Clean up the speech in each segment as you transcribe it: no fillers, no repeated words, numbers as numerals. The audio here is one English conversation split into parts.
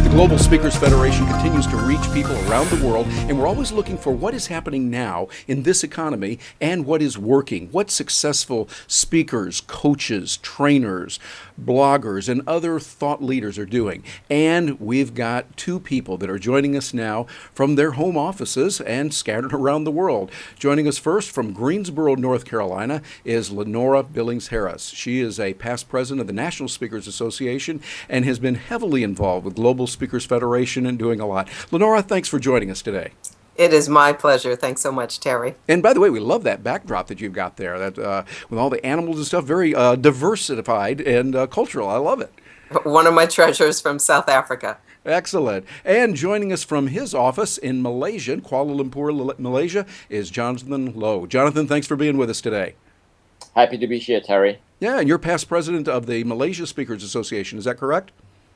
Global Speakers Federation continues to reach people around the world, and we're always looking for what is happening now in this economy and what is working, what successful speakers, coaches, trainers, bloggers, and other thought leaders are doing. And we've got two people that are joining us now from their home offices and scattered around the world. Joining us first from Greensboro, North Carolina, is Lenora Billings-Harris. She is a past president of the National Speakers Association and has been heavily involved with Global Speakers Federation and doing a lot. Lenora, thanks for joining us today. It is my pleasure. Thanks so much, Terry. And by the way, we love that backdrop that you've got there, that with all the animals and stuff, very diversified and cultural. I love it. One of my treasures from South Africa. Excellent. And joining us from his office in Malaysia, in Kuala Lumpur, Malaysia, is Jonathan Lowe. Jonathan, thanks for being with us today. Happy to be here, Terry. Yeah, and you're past president of the Malaysia Speakers Association. Is that correct?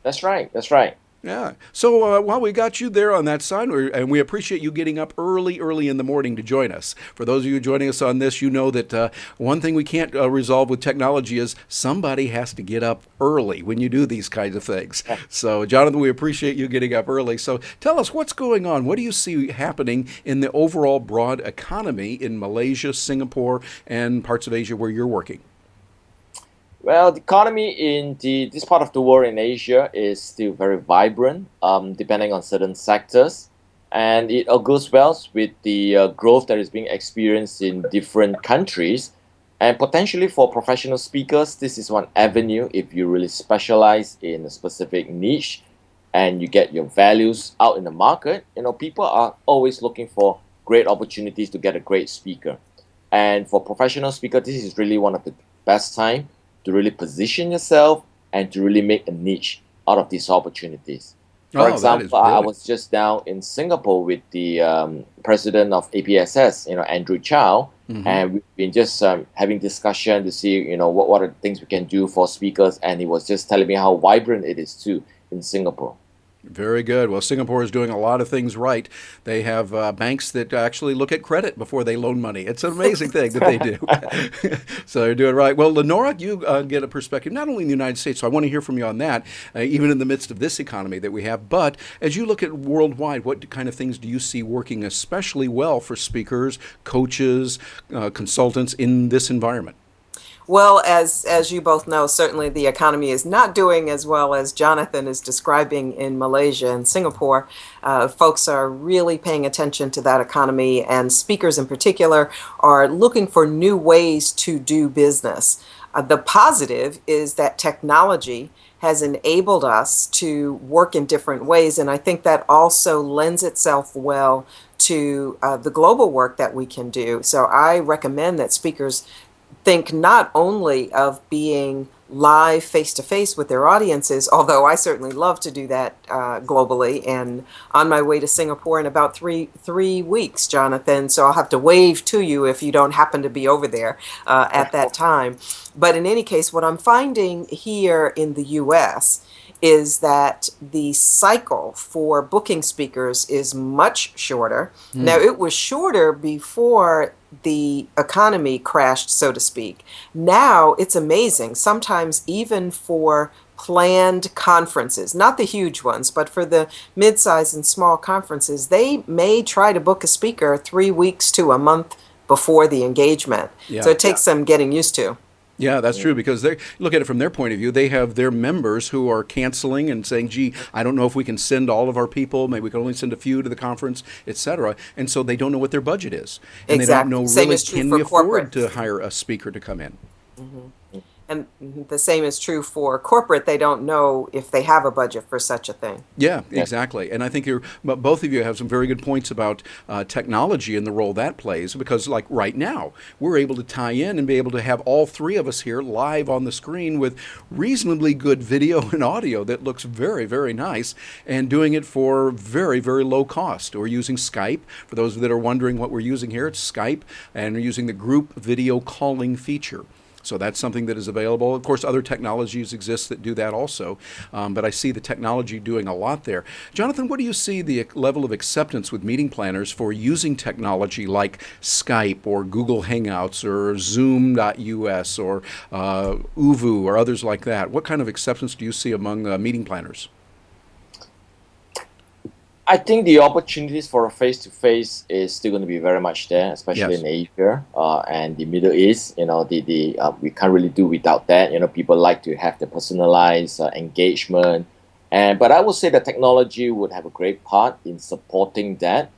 That's right. That's right. Yeah. So while we got you there on that side, and we appreciate you getting up early in the morning to join us. For those of you joining us on this, you know that one thing we can't resolve with technology is somebody has to get up early when you do these kinds of things. So, Jonathan, we appreciate you getting up early. So tell us what's going on. What do you see happening in the overall broad economy in Malaysia, Singapore, and parts of Asia where you're working? Well, the economy in this part of the world in Asia is still very vibrant, depending on certain sectors. And it all goes well with the growth that is being experienced in different countries. And potentially for professional speakers, this is one avenue if you really specialize in a specific niche and you get your values out in the market. You know, people are always looking for great opportunities to get a great speaker. And for professional speakers, this is really one of the best time to really position yourself and to really make a niche out of these opportunities. For example, I was just down in Singapore with the president of APSS, Andrew Chow, and we've been just having discussion to see, what are the things we can do for speakers, and he was just telling me how vibrant it is too in Singapore. Very good. Well, Singapore is doing a lot of things right. They have banks that actually look at credit before they loan money. It's an amazing thing that they do. So they're doing right. Well, Lenora, you get a perspective not only in the United States, so I want to hear from you on that, even in the midst of this economy that we have. But as you look at worldwide, what kind of things do you see working especially well for speakers, coaches, consultants in this environment? Well, as you both know, certainly the economy is not doing as well as Jonathan is describing in Malaysia and Singapore. Folks are really paying attention to that economy, and speakers in particular are looking for new ways to do business. The positive is that technology has enabled us to work in different ways, and I think that also lends itself well to the global work that we can do. So I recommend that speakers think not only of being live face-to-face with their audiences, although I certainly love to do that globally, and on my way to Singapore in about three weeks, Jonathan, so I'll have to wave to you if you don't happen to be over there at that time. But in any case, what I'm finding here in the U.S. is that the cycle for booking speakers is much shorter. Now, it was shorter before the economy crashed, so to speak. Now it's amazing. Sometimes even for planned conferences, not the huge ones, but for the mid-size and small conferences, they may try to book a speaker 3 weeks to a month before the engagement. So it takes some getting used to. Yeah, that's true, because they look at it from their point of view. They have their members who are canceling and saying, gee, I don't know if we can send all of our people. Maybe we can only send a few to the conference, et cetera. And so they don't know what their budget is. And they don't know really, can we afford to hire a speaker to come in? And the same is true for corporate. They don't know if they have a budget for such a thing. Yeah, exactly. And I think both of you have some very good points about technology and the role that plays, because like right now, we're able to tie in and be able to have all three of us here live on the screen with reasonably good video and audio that looks very, very nice, and doing it for very, very low cost. We're using Skype. For those that are wondering what we're using here, it's Skype, and we're using the group video calling feature. So that's something that is available. Of course, other technologies exist that do that also, but I see the technology doing a lot there. Jonathan, what do you see the level of acceptance with meeting planners for using technology like Skype or Google Hangouts or Zoom.us or Uvu or others like that? What kind of acceptance do you see among meeting planners? I think the opportunities for a face-to-face is still going to be very much there, especially Yes. in Asia and the Middle East. We can't really do without that. People like to have the personalized engagement, but I would say that technology would have a great part in supporting that.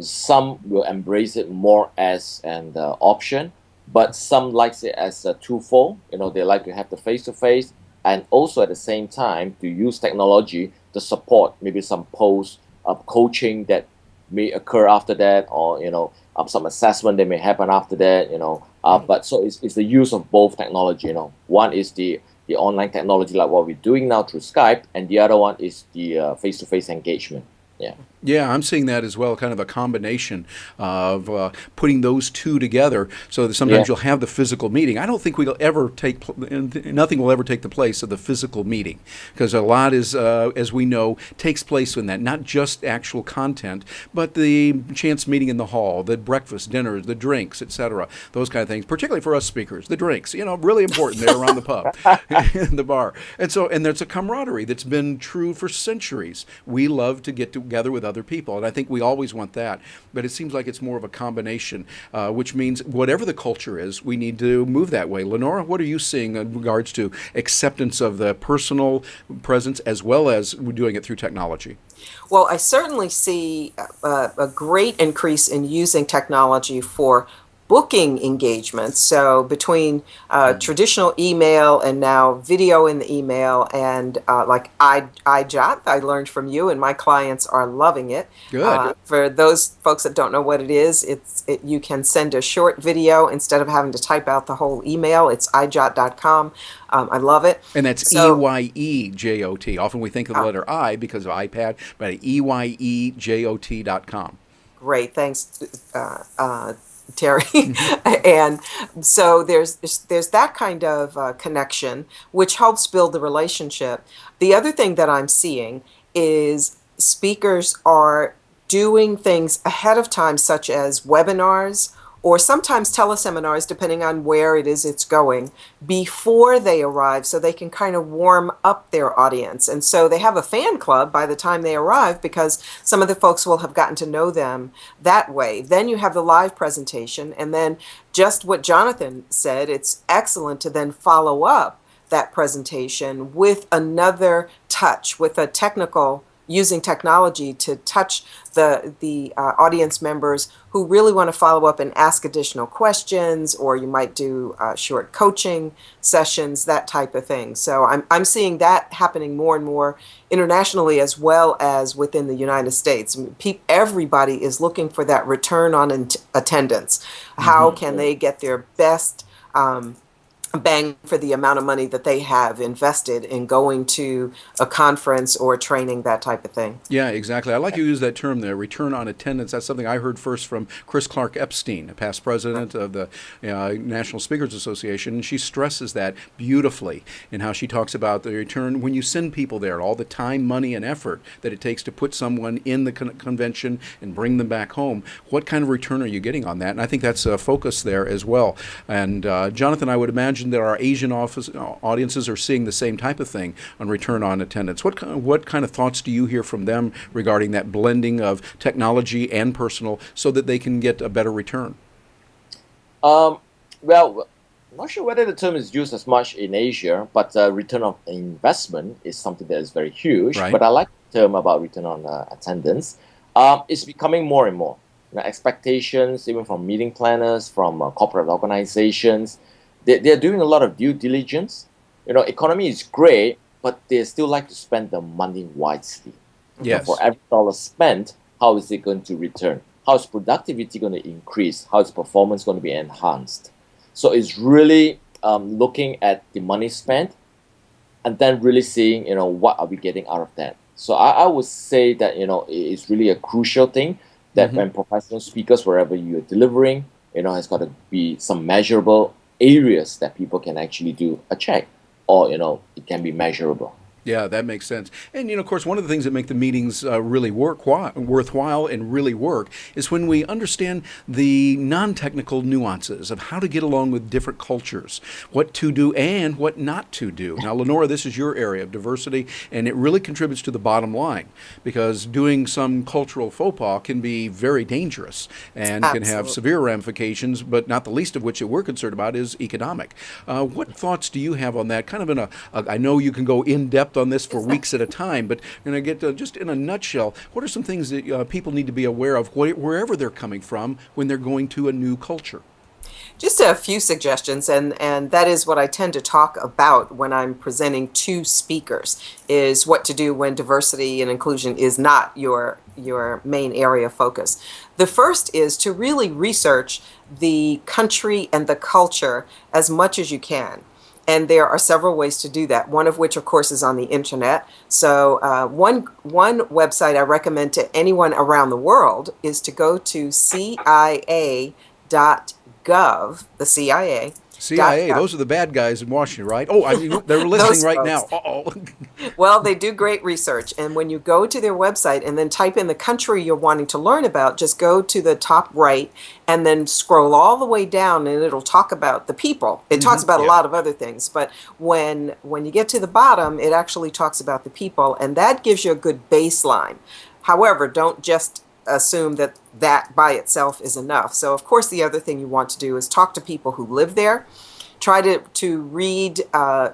Some will embrace it more as an option, but some likes it as a twofold. They like to have the face-to-face and also at the same time to use technology to support maybe some post coaching that may occur after that, or some assessment that may happen after that. But so it's the use of both technology. One is the online technology like what we're doing now through Skype, and the other one is the face-to-face engagement. Yeah. Yeah, I'm seeing that as well, kind of a combination of putting those two together so that sometimes Yeah. you'll have the physical meeting. I don't think nothing will ever take the place of the physical meeting because a lot is, as we know, takes place in that, not just actual content, but the chance meeting in the hall, the breakfast, dinners, the drinks, etc., those kind of things, particularly for us speakers, the drinks, really important there around the pub, in the bar. And there's a camaraderie that's been true for centuries. We love to get together with other people, and I think we always want that, but it seems like it's more of a combination, which means whatever the culture is, we need to move that way. Lenora, what are you seeing in regards to acceptance of the personal presence as well as doing it through technology? Well, I certainly see a great increase in using technology for booking engagements. So between traditional email and now video in the email and like iJot, I learned from you, and my clients are loving it. Good. For those folks that don't know what it is, you can send a short video instead of having to type out the whole email. It's ijot.com. I love it. And that's So, EYEJOT. Often we think of the letter I because of iPad, but EYEJOT.com. great, thanks, Terry. And so there's that kind of connection, which helps build the relationship. The other thing that I'm seeing is speakers are doing things ahead of time, such as webinars or sometimes teleseminars, depending on where it is it's going, before they arrive so they can kind of warm up their audience. And so they have a fan club by the time they arrive because some of the folks will have gotten to know them that way. Then you have the live presentation, and then just what Jonathan said, it's excellent to then follow up that presentation with another touch, with a technical, using technology to touch the audience members who really want to follow up and ask additional questions, or you might do short coaching sessions, that type of thing. So I'm seeing that happening more and more internationally as well as within the United States. I mean, everybody is looking for that return on attendance. How can they get their best bang for the amount of money that they have invested in going to a conference or training, that type of thing? Yeah, exactly. I like you use that term there, return on attendance. That's something I heard first from Chris Clark Epstein, a past president of the National Speakers Association, and she stresses that beautifully in how she talks about the return when you send people there, all the time, money, and effort that it takes to put someone in the convention and bring them back home. What kind of return are you getting on that? And I think that's a focus there as well. And Jonathan, I would imagine that our Asian audiences are seeing the same type of thing on return on attendance. What kind of thoughts do you hear from them regarding that blending of technology and personal so that they can get a better return? Well, I'm not sure whether the term is used as much in Asia, but return on investment is something that is very huge. Right. But I like the term about return on attendance. It's becoming more and more. Expectations, even from meeting planners, from corporate organizations, they're doing a lot of due diligence. Economy is great, but they still like to spend the money wisely. Yes. For every dollar spent, how is it going to return? How is productivity going to increase? How is performance going to be enhanced? So it's really looking at the money spent and then really seeing, what are we getting out of that? So I would say that, it's really a crucial thing that when professional speakers, wherever you're delivering, has got to be some measurable areas that people can actually do a check, or it can be measurable. Yeah, that makes sense. And, of course, one of the things that make the meetings really worthwhile and really work is when we understand the non-technical nuances of how to get along with different cultures, what to do and what not to do. Now, Lenora, this is your area of diversity, and it really contributes to the bottom line because doing some cultural faux pas can be very dangerous and can have severe ramifications, but not the least of which that we're concerned about is economic. What thoughts do you have on that? Kind of in I know you can go in depth on this for weeks at a time, but going to get just in a nutshell, what are some things that people need to be aware of wherever they're coming from when they're going to a new culture? Just a few suggestions, and that is what I tend to talk about when I'm presenting to speakers, is what to do when diversity and inclusion is not your main area of focus. The first is to really research the country and the culture as much as you can. And there are several ways to do that, one of which, of course, is on the internet. So one website I recommend to anyone around the world is to go to CIA.gov, the CIA. CIA, those are the bad guys in Washington, right? Oh, I mean, they're listening right now. Uh-oh. Well, they do great research. And when you go to their website and then type in the country you're wanting to learn about, just go to the top right and then scroll all the way down and it'll talk about the people. It talks about a lot of other things. But when you get to the bottom, it actually talks about the people. And that gives you a good baseline. However, don't just assume that by itself is enough. So, of course, the other thing you want to do is talk to people who live there. Try to read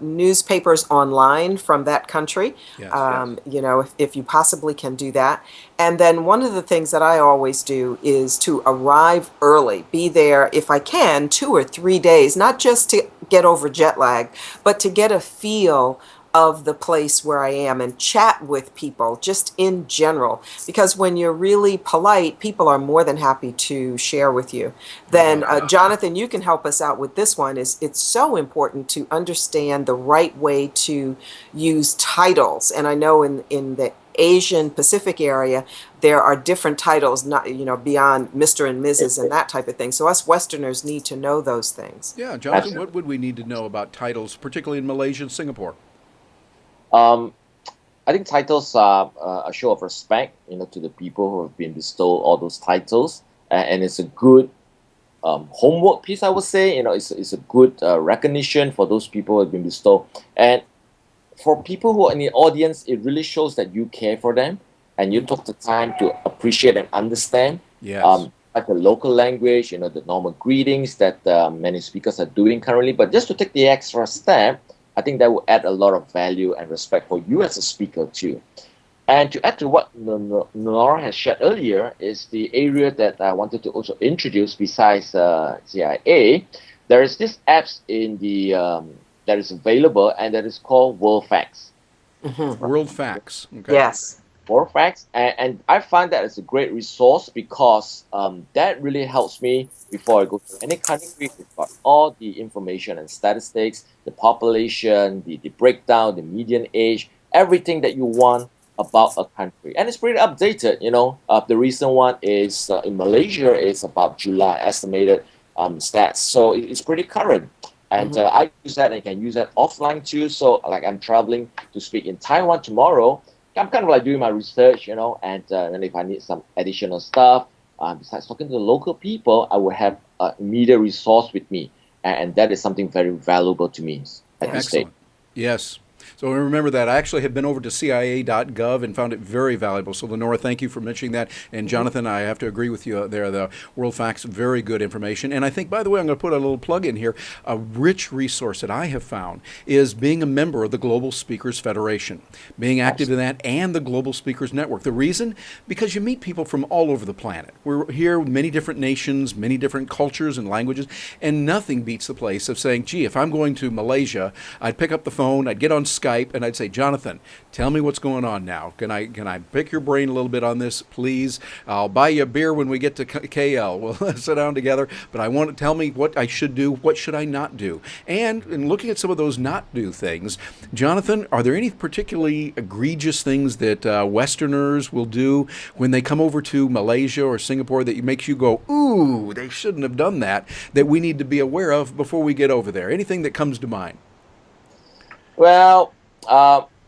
newspapers online from that country, if you possibly can do that. And then one of the things that I always do is to arrive early. Be there, if I can, 2 or 3 days, not just to get over jet lag, but to get a feel of the place where I am and chat with people just in general, because when you're really polite, people are more than happy to share with you. Then Jonathan, you can help us out with this one. It's so important to understand the right way to use titles. And I know in the Asian Pacific area, there are different titles, not beyond Mr. and Mrs. and that type of thing. So us Westerners need to know those things. Yeah, Jonathan, what would we need to know about titles, particularly in Malaysia and Singapore? I think titles are a show of respect, to the people who have been bestowed all those titles, and it's a good homework piece, I would say. It's a good recognition for those people who have been bestowed, and for people who are in the audience, it really shows that you care for them and you took the time to appreciate and understand. Yes. Like the local language, the normal greetings that many speakers are doing currently, but just to take the extra step, I think that will add a lot of value and respect for you as a speaker too. And to add to what Lenora has shared earlier is the area that I wanted to also introduce besides CIA. There is this apps in the that is available, and that is called World Facts. Mm-hmm. World Facts. Okay. Yes. World Facts, and I find that it's a great resource because that really helps me before I go to any country. We've got all the information and statistics, the population, the breakdown, the median age, everything that you want about a country, and it's pretty updated. The recent one is in Malaysia is about July estimated stats, so it's pretty current. And I use that, and I can use that offline too. So, like, I'm traveling to speak in Taiwan tomorrow. I'm kind of like doing my research, and then if I need some additional stuff, besides talking to the local people, I will have an immediate resource with me. And that is something very valuable to me at this stage. Excellent. Yes. So remember that. I actually have been over to CIA.gov and found it very valuable. So Lenora, thank you for mentioning that. And Jonathan, I have to agree with you there. The World Facts, very good information. And I think, by the way, I'm going to put a little plug in here. A rich resource that I have found is being a member of the Global Speakers Federation, being active in that and the Global Speakers Network. The reason? Because you meet people from all over the planet. We're here with many different nations, many different cultures and languages, and nothing beats the place of saying, gee, if I'm going to Malaysia, I'd pick up the phone, I'd get on Skype, Skype and I'd say, Jonathan, tell me what's going on now. Can I pick your brain a little bit on this, please? I'll buy you a beer when we get to KL. We'll sit down together. But I want to tell me what I should do. What should I not do? And in looking at some of those not do things, Jonathan, are there any particularly egregious things that Westerners will do when they come over to Malaysia or Singapore that makes you go, ooh, they shouldn't have done that we need to be aware of before we get over there? Anything that comes to mind? Well,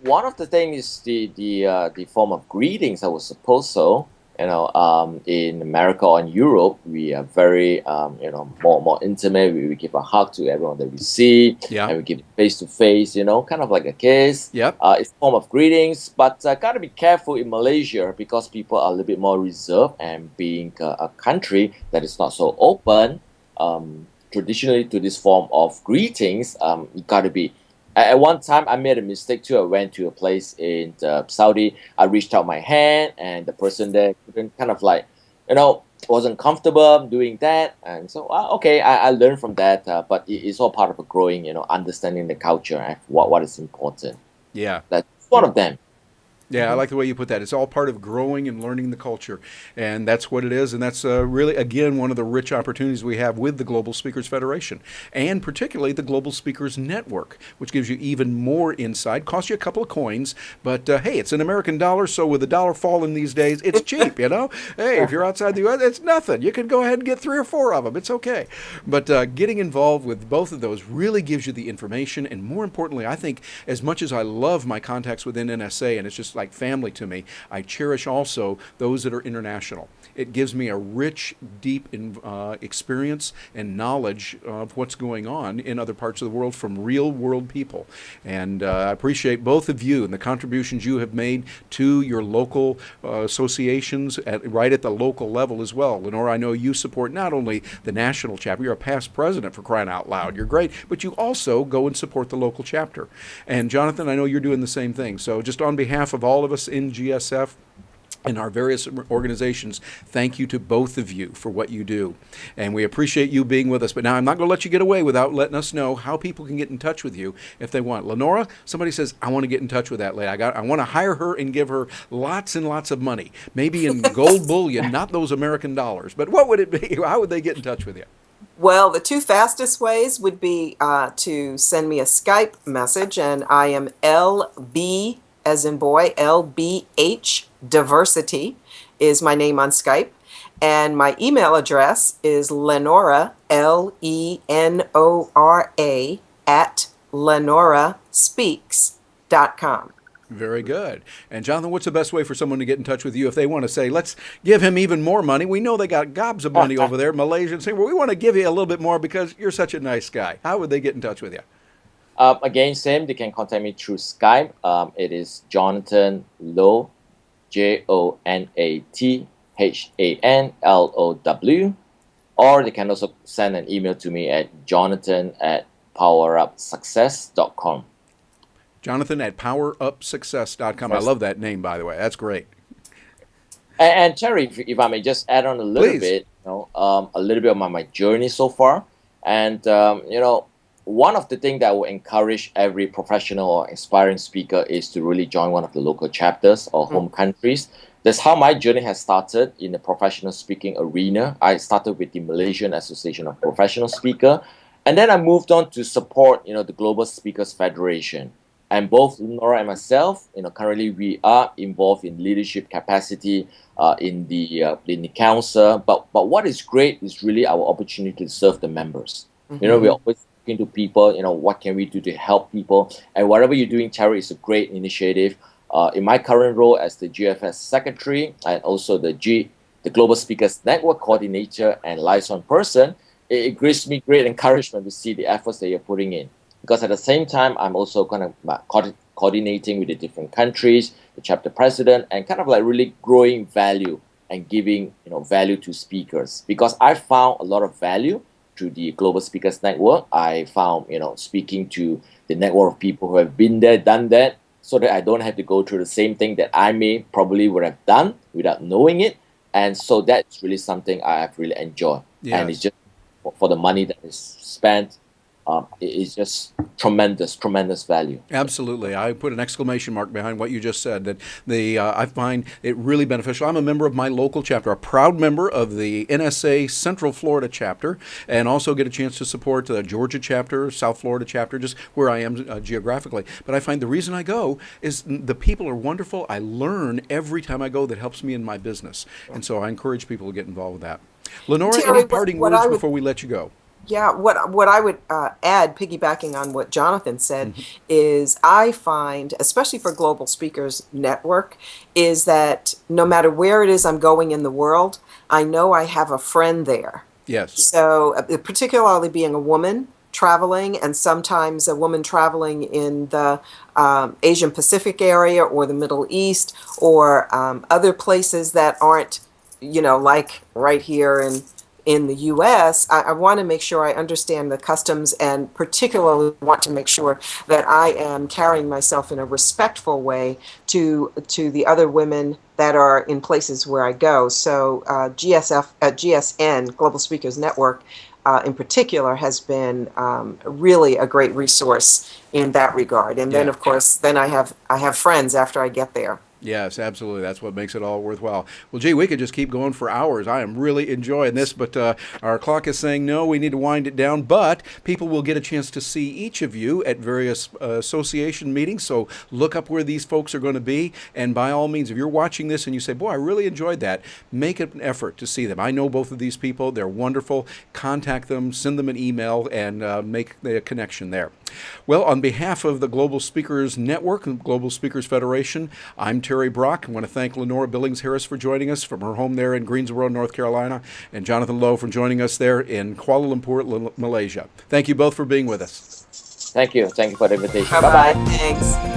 one of the things is the form of greetings. I would suppose so. In America or in Europe, we are very more intimate. We give a hug to everyone that we see, and we give face to face. Kind of like a kiss. Yep. It's a form of greetings, but gotta be careful in Malaysia because people are a little bit more reserved, and being a country that is not so open, traditionally to this form of greetings, you gotta be. At one time, I made a mistake too. I went to a place in Saudi. I reached out my hand, and the person there kind of like, wasn't comfortable doing that. And so, okay, I learned from that. But it's all part of a growing, understanding the culture and what is important. Yeah. That's one of them. Yeah, I like the way you put that. It's all part of growing and learning the culture. And that's what it is. And that's really, again, one of the rich opportunities we have with the Global Speakers Federation, and particularly the Global Speakers Network, which gives you even more insight. Costs you a couple of coins, but hey, it's an American dollar, so with the dollar falling these days, it's cheap, Hey, if you're outside the U.S., it's nothing. You can go ahead and get 3 or 4 of them. It's okay. But getting involved with both of those really gives you the information. And more importantly, I think as much as I love my contacts within NSA, and it's just like family to me, I cherish also those that are international. It gives me a rich, deep experience and knowledge of what's going on in other parts of the world from real world people. And I appreciate both of you and the contributions you have made to your local associations right at the local level as well. Lenora, I know you support not only the national chapter, you're a past president, for crying out loud, you're great, but you also go and support the local chapter. And Jonathan, I know you're doing the same thing. So just on behalf of all of us in GSF and our various organizations, thank you to both of you for what you do. And we appreciate you being with us. But now I'm not going to let you get away without letting us know how people can get in touch with you if they want. Lenora, somebody says, I want to get in touch with that lady. I want to hire her and give her lots and lots of money, maybe in gold bullion, not those American dollars. But what would it be? How would they get in touch with you? Well, the 2 fastest ways would be to send me a Skype message, and I am LB, as in boy, LBH Diversity is my name on Skype. And my email address is Lenora, LENORA, at lenoraspeaks.com. Very good. And Jonathan, what's the best way for someone to get in touch with you if they want to say, let's give him even more money? We know they got gobs of money over there, Malaysia, and say, well, we want to give you a little bit more because you're such a nice guy. How would they get in touch with you? Again, same. They can contact me through Skype. It is Jonathan Low, JONATHANLOW. Or they can also send an email to me at jonathan@powerupsuccess.com. Jonathan at powerupsuccess.com. I love that name, by the way. That's great. And Terry, if I may just add on a little bit, a little bit of my journey so far. And, one of the things that I will encourage every professional or aspiring speaker is to really join one of the local chapters or home countries. That's how my journey has started in the professional speaking arena. I started with the Malaysian Association of Professional Speakers, and then I moved on to support, the Global Speakers Federation. And both Lenora and myself, currently we are involved in leadership capacity in the council. But what is great is really our opportunity to serve the members. We're always talking to people. What can we do to help people? And whatever you're doing, Terry, is a great initiative. In my current role as the GFS secretary and also the Global Speakers Network coordinator and liaison person, it gives me great encouragement to see the efforts that you're putting in. Because at the same time, I'm also kind of coordinating with the different countries, the chapter president, and kind of like really growing value and giving value to speakers. Because I found a lot of value through the Global Speakers Network. I found speaking to the network of people who have been there, done that, so that I don't have to go through the same thing that I probably would have done without knowing it. And so that's really something I have really enjoyed. Yes. And it's just for the money that is spent. it is just tremendous, tremendous value. Absolutely. I put an exclamation mark behind what you just said, that I find it really beneficial. I'm a member of my local chapter, a proud member of the NSA Central Florida chapter, and also get a chance to support the Georgia chapter, South Florida chapter, just where I am geographically. But I find the reason I go is the people are wonderful. I learn every time I go that helps me in my business. And so I encourage people to get involved with that. Lenora, Terry, any parting what words I would before we let you go? Yeah, what I would add, piggybacking on what Jonathan said, is I find, especially for Global Speakers Network, is that no matter where it is I'm going in the world, I know I have a friend there. Yes. So, particularly being a woman traveling, and sometimes a woman traveling in the Asian Pacific area or the Middle East or other places that aren't, like right here in the U.S., I want to make sure I understand the customs, and particularly want to make sure that I am carrying myself in a respectful way to the other women that are in places where I go. So GSN, Global Speakers Network, in particular, has been really a great resource in that regard. And then, Yeah. of course, then I have friends after I get there. Yes, absolutely. That's what makes it all worthwhile. Well, gee, we could just keep going for hours. I am really enjoying this, but our clock is saying no, we need to wind it down. But people will get a chance to see each of you at various association meetings, so look up where these folks are going to be. And by all means, if you're watching this and you say, boy, I really enjoyed that, make an effort to see them. I know both of these people. They're wonderful. Contact them, send them an email, and make the connection there. Well, on behalf of the Global Speakers Network and Global Speakers Federation, I'm Terry Brock. I want to thank Lenora Billings-Harris for joining us from her home there in Greensboro, North Carolina, and Jonathan Lowe for joining us there in Kuala Lumpur, Malaysia. Thank you both for being with us. Thank you. Thank you for the invitation. Bye-bye. Bye-bye. Thanks.